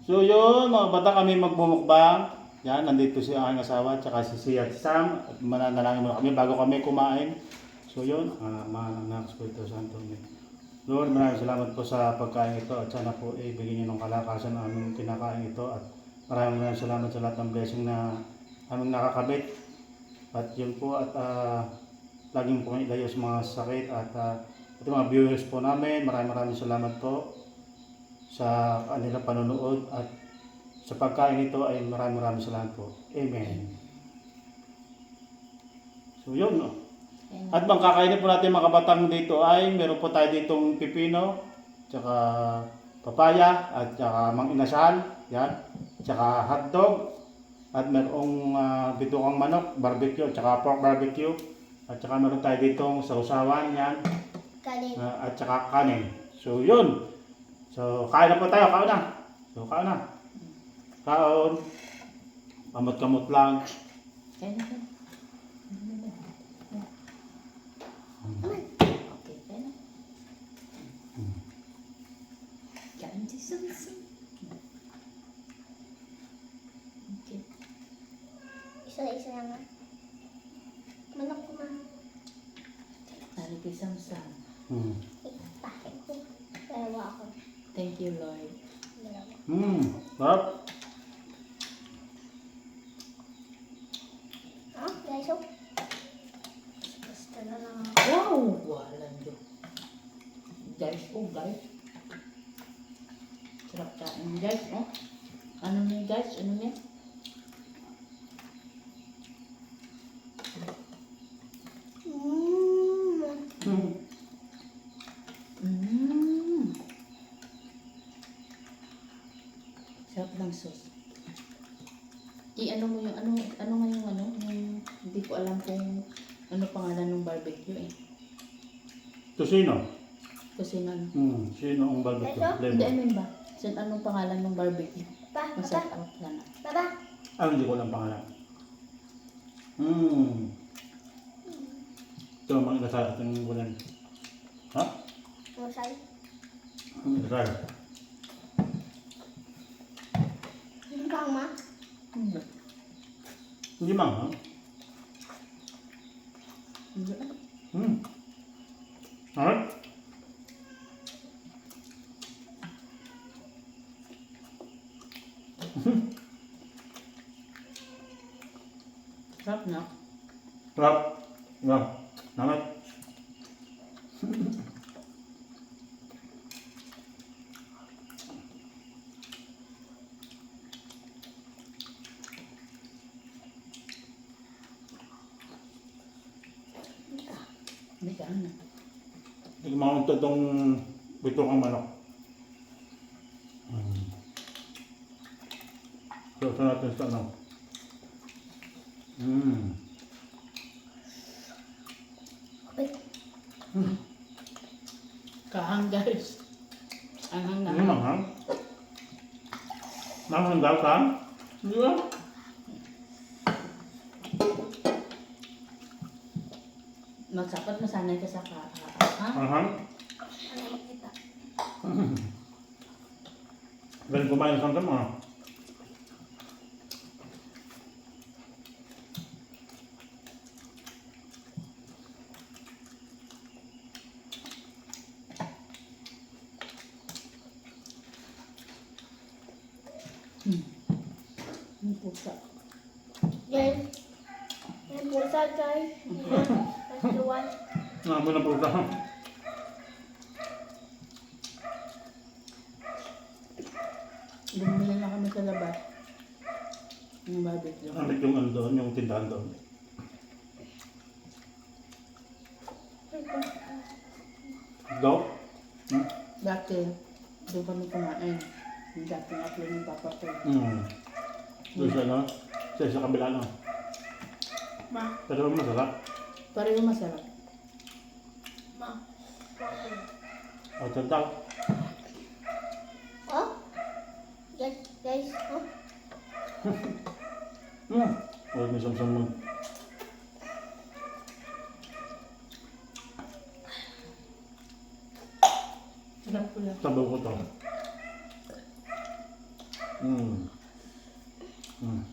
So yun, mga bata, kami magmumukbang. Yan, nandito si aking asawa, tsaka si Sia at Sam. At mananalangin muna kami bago kami kumain. So yun, mga anak, Espiritu Santo. Lord, maraming salamat po sa pagkain ito at sana po ibigay niyo ng kalakasan na aming kinakain ito. At maraming salamat sa lahat ng blessing na aming nakakabit. At yun po, at laging po ilayo sa mga sakit at ito mga viewers po namin. Maraming salamat po sa kanilang panonood at sa pagkain ito ay maraming salamat po. Amen. So yun, no? At bang kakainin po natin mga kabatang dito ay meron po tayo ditong pipino, tsaka papaya, at tsaka mang inasal, yan, tsaka hotdog, at merong bitukang manok, barbecue, tsaka pork barbecue, at tsaka meron tayo ditong sausawan, yan, Kanin. at tsaka kanin. So yun. So kain na po tayo, kaon na. So kaon na. Kaon. Kamot-kamot lang. Kaya na. Okay, kaya na. Kain si Susi. Okay. Isa-isa lang nga. Manok ko ma. Narin kay Samsam. Bakit ko? Dalawa ako. Thank you, Lord. Dalawa. Sarap. Guys, oh. Basta na lang ako. Wow! Walang do. Guys, oh guys. Sarap kain guys, oh. Ano niya guys? Ano niya? Sarap ng sauce. I-ano mo yung ano nga yung yung hindi ko alam kung ano pangalan ng barbecue eh. Tosino. Kasi ano. Sino ang barbecue? Hindi, Flavor. I mean ba? Anong pangalan ng barbecue? Pa, Masarap papa, out na na. papa. Hindi ko lang pangalan. Ito ang mga inasal at yung bulan. Ha? Masay. Inasal. Hindi ka ma. Hindi. Hindi mang, ha? Hindi. Alright. Sarap na. Sarap. Sarap. Namat. Hindi ka na. Tignan mo itong bitukang manok. So, natin sa ano. Wait. Kahang guys. Anghang na. Ano manghang? Manghang daw ka? Hindi ba? Magsapat masanay ka sa ha? Manghang? Ano makita? Galing kumain ng samsam mga. Ang pusa. Yan. Yan pusa guys. Yan. Pasuwan. Namin na puta. Bumili na kami sa labas. Yung barbecue. Amit yung ano doon, yung tindahan doon. Go? Dati, doon kami kumain. Yung dating upload ng papa ko. Doon sa ano? Sa kabila no? Ma. Pero masarap. Pareho masarap. Ma. O, tantaw. Oh? Guys, guys. Oh? O, may samsam mo. Sarap ko lang. Sabaw ko to. Mm. Mm.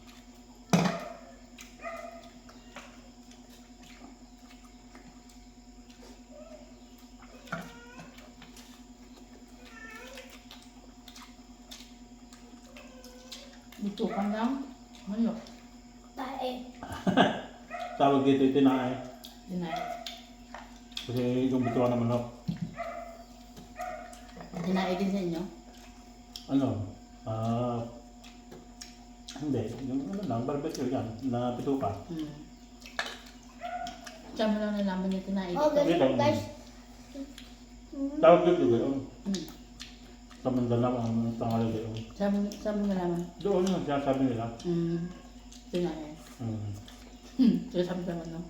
Dito ka lang. Manok. Tae. Tawag dito yung tinae. Dinay. Kasi yung bituan ng manok. Dinay din sa inyo. Ano? Hindi. Yung ano lang, barbecue yan. Na pituka. Hmm. Saan mo lang nalaman yung tinay Oh, dito? ganito guys. Tawag dito doon. Hmm. Sa Mindanao ang tangali doon. Saan mo nalaman? Doon yung sinasabi nila. Hmm. Tinay. Mm. So, sabi naman, no?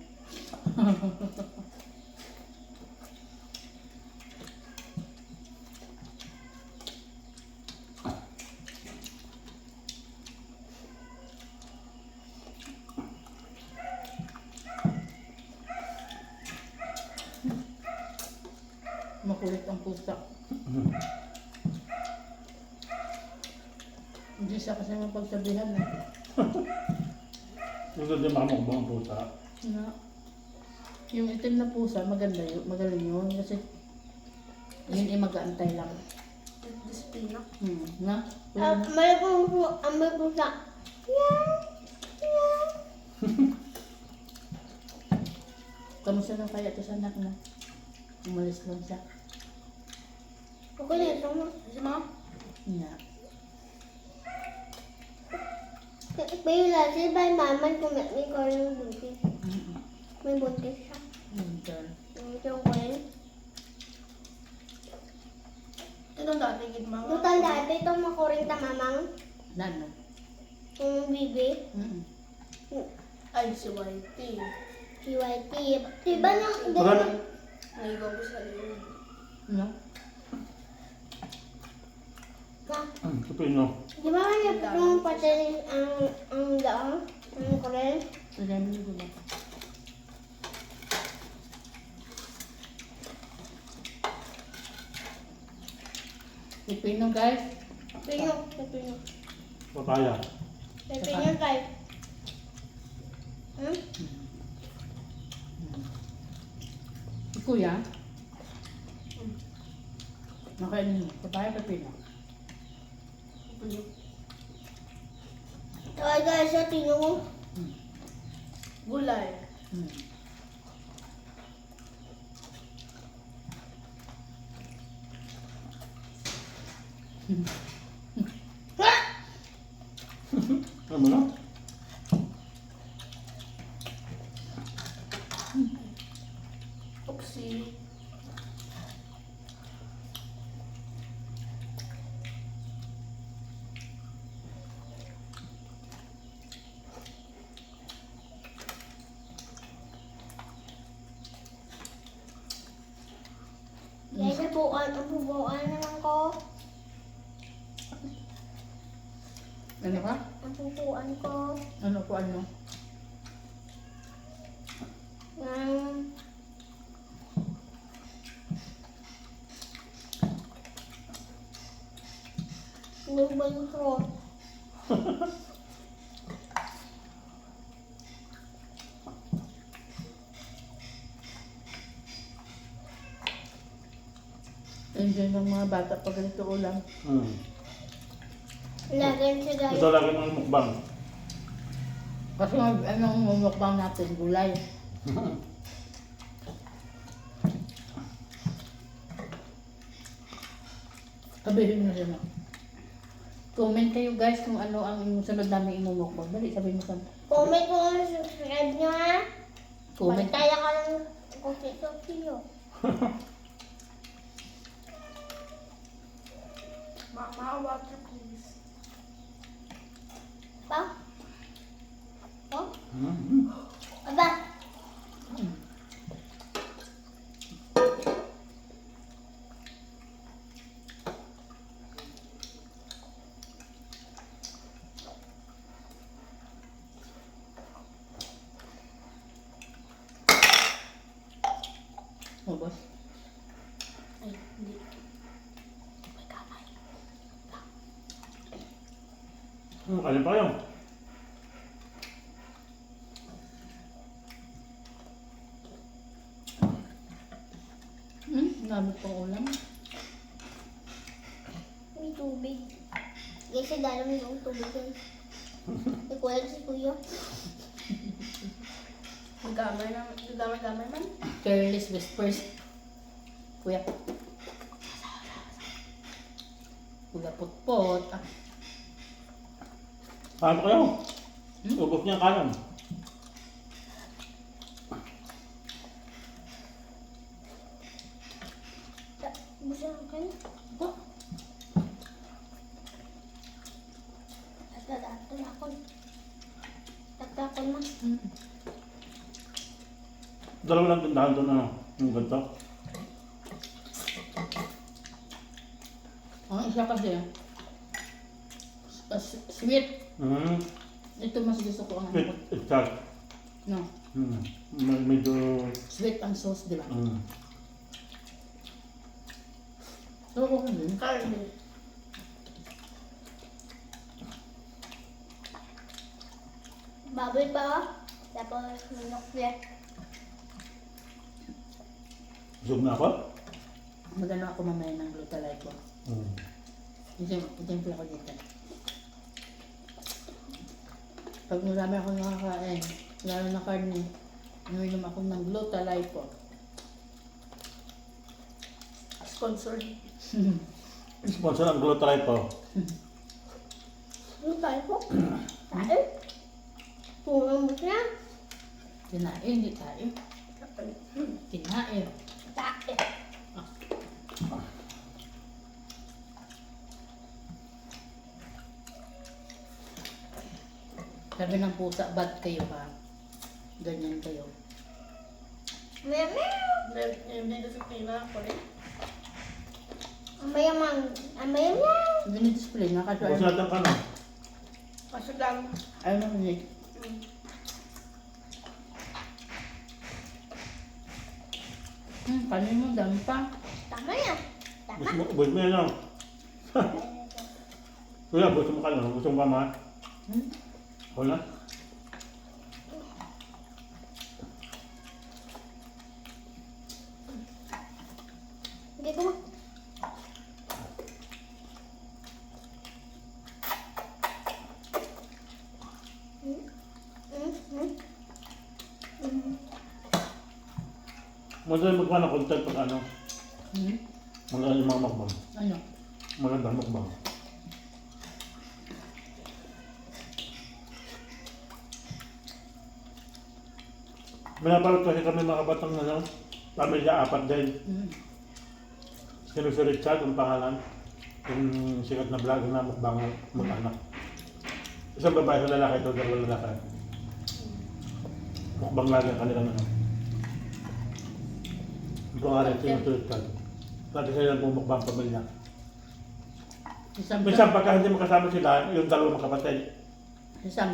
Makulit ang pusa. Mm. Hindi siya kasi mapagsabihan na. Gusto din makamukbang ang pusa. Na, yung itim na pusa, maganda yun, magaling yun. Kasi yun ay mag-aantay lang. Disiplina. Na? May pusa. Kamusta na kaya ito sa anak na? Umalis lang siya. Okay na ito mo. Kasi mga? Na. May lagi ba yung maman kung may ko yung buntis? May buntis siya. Girl. Yung ko yun. Itong dati, gid mga. Lutan dati itong makuring tamamang. Na ano? Yung bibi. Ay, si Whitey. Si YT. Diba na? Marami. Naigaw ko sa iyo. No? Kapino. Di ba kanya yung pati ang daang? Ang kuren? Alam niyo ba? Pipino guys. Pino. Pino. Papaya. Pino guys. Hmm? Si Kuya. Nakainin mo. Papaya pipino. Ay guys, sa tino. Gulay. Hmm. Ano mo na? Oopsie. Guys, ang bubuan naman ko. Ano ka? Ang bubuan ko. Ano ko ano? Ng... Lubang ko. Enjoy ng mga bata pag ganito ulam. Lagyan siya guys. Ito lagi mga mukbang. Kasi anong mumukbang natin? Gulay. Sabihin mo sila. Comment kayo guys kung ano ang inyong sunod namin imumukbang. Dali, sabihin mo sa Comment ko kung subscribe nyo ha. comment. Pantaya ka lang kung sino. Mga water, please. Pa? Oh? Mm. Aba? Oh, boss. Ay, hindi. Kaya pa kayo. Dami pang ulam. May tubig. Kasi dami yung tubig yun. Ikuha si Kuya. Gamay man. Careless whispers. Kuya. Kuya putpot. Ah. Paano kayo? Ubos niya ang kanan. Busa ang kayo. Ito. Tatakon. Tatakon na. Dalawa lang tindahan doon, ano? Yung ganito. Ang isa kasi, sweet. Ito mas gusto ko ang Sweet, exact. no, Medyo... sweet ang sauce, di ba? Mm. So, okay din. Karne. Baboy pa. Tapos manok niya. Zoom na ako? Magano ako mamaya ng glutalite ko. Itemple ako dito. Pag marami ako nakakain, lalo na karne, uminom ako ng glutalite ko. Sponsored. Sponsor ang Glutalite po. Ano tayo po? Tayo? Purang busa. Kinain, hindi tayo. Kinain. Tayo. Sabi ng pusa, bad kayo pa. Ganyan kayo. Meow meow. Hindi disiplina ako rin. Amayamang. Amayamang. Dinidisplay nga kasi Ubos natin ka na. Kasi lang. ayaw na hindi. Kanin mo, dami pa. Tama yan. Tama. Ubos mo yan lang. Kuya, gusto mo ka na? Gusto mo ba ma? Wala? Hindi ko. Madali magpa ng content pag ano? Hmm? Maganda yung mga mukbang. Ano? Maganda mukbang. Minapalot kasi kami mga batang ano, pamilya apat din. Si Richard ang pangalan. Yung sikat na vlog na mukbang mag-anak. Isang babae sa lalaki, ito dalawang lalaki. Mukbang lagi ang kanilang ano. Ang pangalan si Richard. Lagi sila pumukbang pamilya. Isang Minsan pagka hindi makasama sila, yung dalawang kapatid.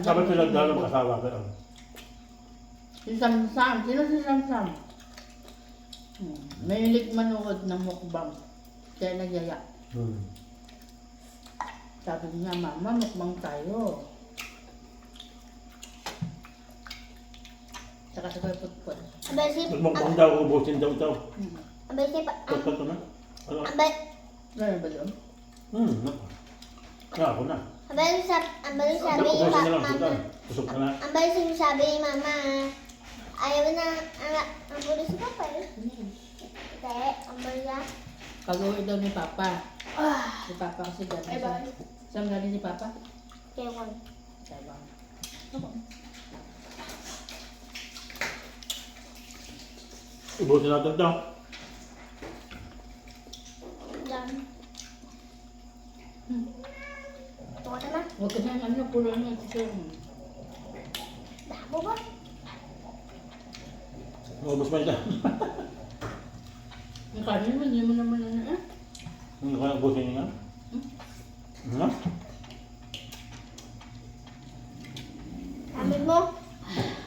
Dapat sila dalawang mag-asawa. Pero Si Samsam. Sino si Samsam? Mahilig manood ng mukbang. Kaya nagyaya. Sabi niya, Mama, mukbang tayo. Tsaka sa kay Putput. Abay si. magmukbang daw, ubusin daw ito. Abay si. Ito na. Ano? Abay. Gano'n ba doon? Ako na. Abay sabi ni Ubusin na lang, Mama. sudan. Pusok ka na. Abay sabi ni Mama. Ayaw na ang pulis si Papa eh. Hindi. Abay niya. Pag-uwi daw ni Papa. Si Papa kasi galing. Bye-bye. Saan galing si Papa? Kaya Taiwan. Ubusin natin ito. Dam. Tuwa na na. Huwag ka na ano, puro ano. Dabo ba? Ubus mo ito. Yung kanin mo, hindi mo naman ano eh. Hindi ko na ubusin niya. Ano? Amin mo.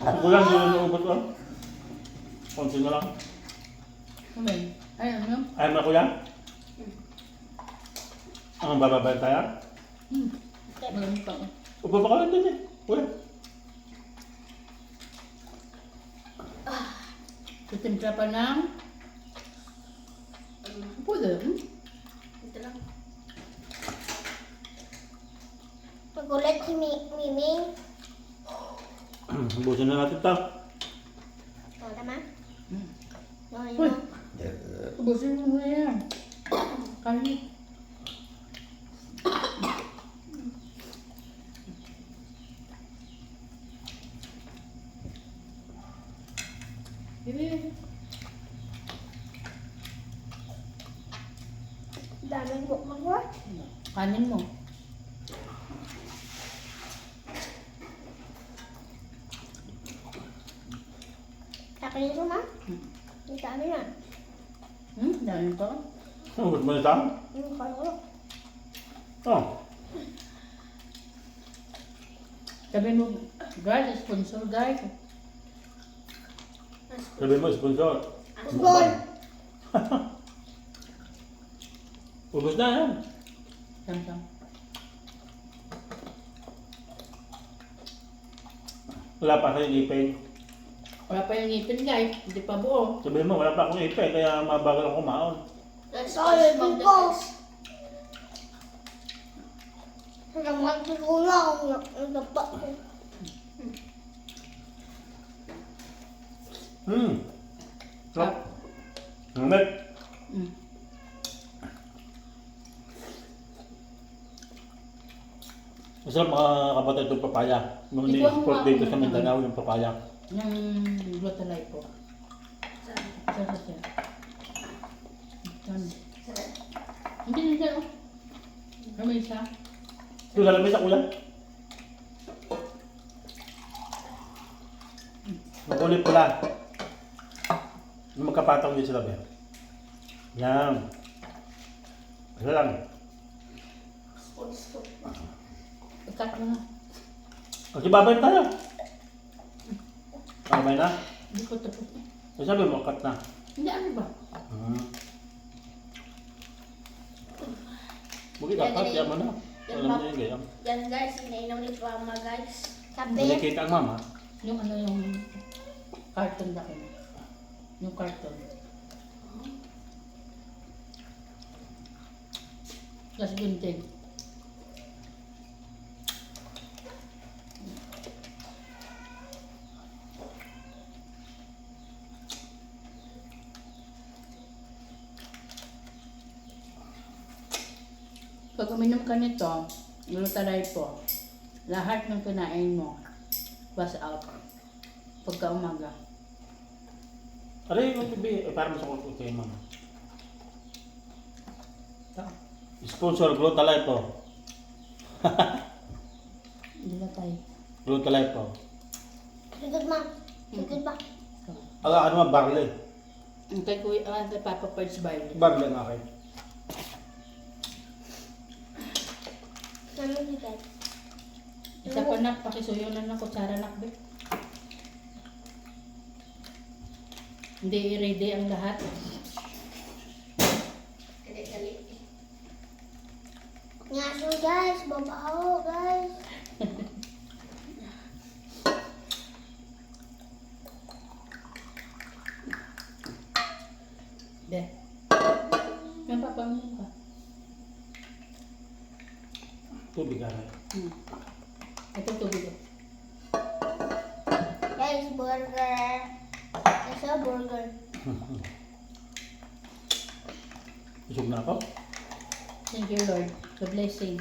Ako lang, hindi na ubus ko. Konti na lang. Amen. Ay, ano? Ayaw na kuya? Ang bababay tayo? Marami pa. Upo pa ka din eh. Uy. Tutimpla pa ng... Pwede. Ito lang. Magulat si Miming. Ubusin na natin ito. O, tama? Hmm. O, Uy. yun. Ubusin mo na yan. Kali. Bibi. Daming bukbak mo. Kanin mo. Akin ito, ma. Hmm. Ang dami na. Dami pa. Ubus mo na ito? Yung kalo. Oh. Sabi mo, guys, sponsor guys. Sabi mo, sponsor. Gold. Ubus na yan. Sam-sam. Wala pa kayong ipin. Wala pa yung ngipin guys. Hindi pa buo. Sabi mo, wala pa akong ipin, kaya mabagal ako kumaon. Guys, Sorry, smog the Pico. guys. Naman siguro ako nagdapa ko. Sarap. Ngamit. Mm. Masarap mga kapatid itong papaya. Nung Ikaw ang ni-export dito mga- sa Mindanao yung papaya. Yung glutalay po. Sarap. Sarap siya. Yan. Sarap. Hindi nila oh. Ano isa? Ito lalabay sa kulang. Makulit pula. Yung magkapatong din sila ba? Yan. Isa lang. Sponsor. Ikat mo na. Magbabay tayo. Babay na? Hindi ko tapos na. Sabi mo, cut na. Hindi ano ba? Bukit dapat, yan mo na. Yan Alam ba? mo yung gayam. Yan guys, inainom ni Mama guys. Sabi, Nakikita ang mama. Yung ano yung carton laki na. Yung carton. Plus gunting. Pag uminom ka nito, glutalay po, lahat ng kinain mo, pass out. Pagka umaga. Aray, yung bibi, para masukot ko kay mama. Ito. Sponsor, Glutalite po. Hindi na tayo. Glutalite po. sigod ma. Sigod ba? Ito. Ano naman, barley. Ang kay Kuya, kay Papa Perch Barley. Barley ang akin. Namin si guys. Isa pa nak, pakisuyo na ng kutsara nak, be. Hindi ready ang lahat. Kali-kali. Ngaso guys, babaho guys. Be. May papamilya ka. Tubig aray. Ito tubig ko. Guys, burger. Ito burger. Busog na ako. Thank you, Lord. The blessing.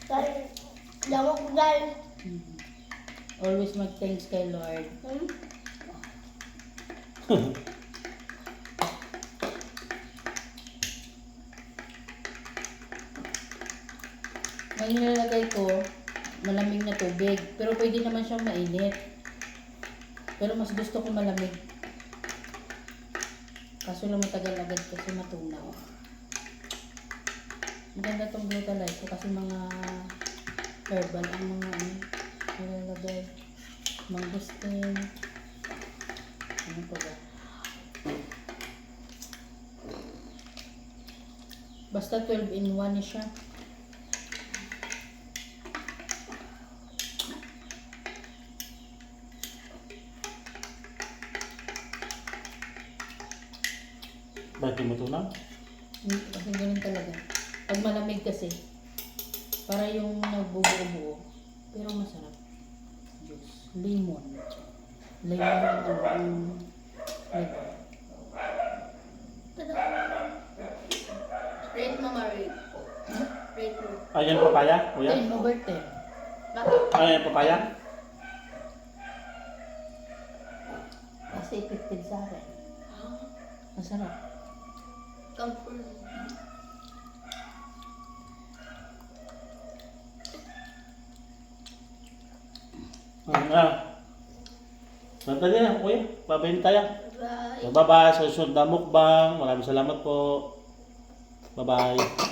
Guys, lamok guys. Always mag-thanks kay Lord. May nilalagay ko, malamig na tubig. Pero pwede naman siyang mainit. Pero mas gusto ko malamig. Kaso lang matagal agad kasi matunaw. Maganda tong glutalite ko kasi mga herbal ang mga ano, nilalagay. Mangustin. Ano pa ba? Basta 12 in 1 siya. Bakit mo ito na? Kasi ganun talaga. Pag malamig kasi, para yung nagbubuo-buo. Pero masarap. Juice. Lemon. Lemon ang flavor. Tada. Rate mo, rate. Rate mo. Ayan papaya, kuya? 10/10. Bakit? Ayan papaya? Kasi effective sa akin. Ah, Masarap. confirm. Sandali na, kuya. Babayin tayo. Bye. Bye-bye. Sa susunod na mukbang. Maraming salamat po. Bye-bye.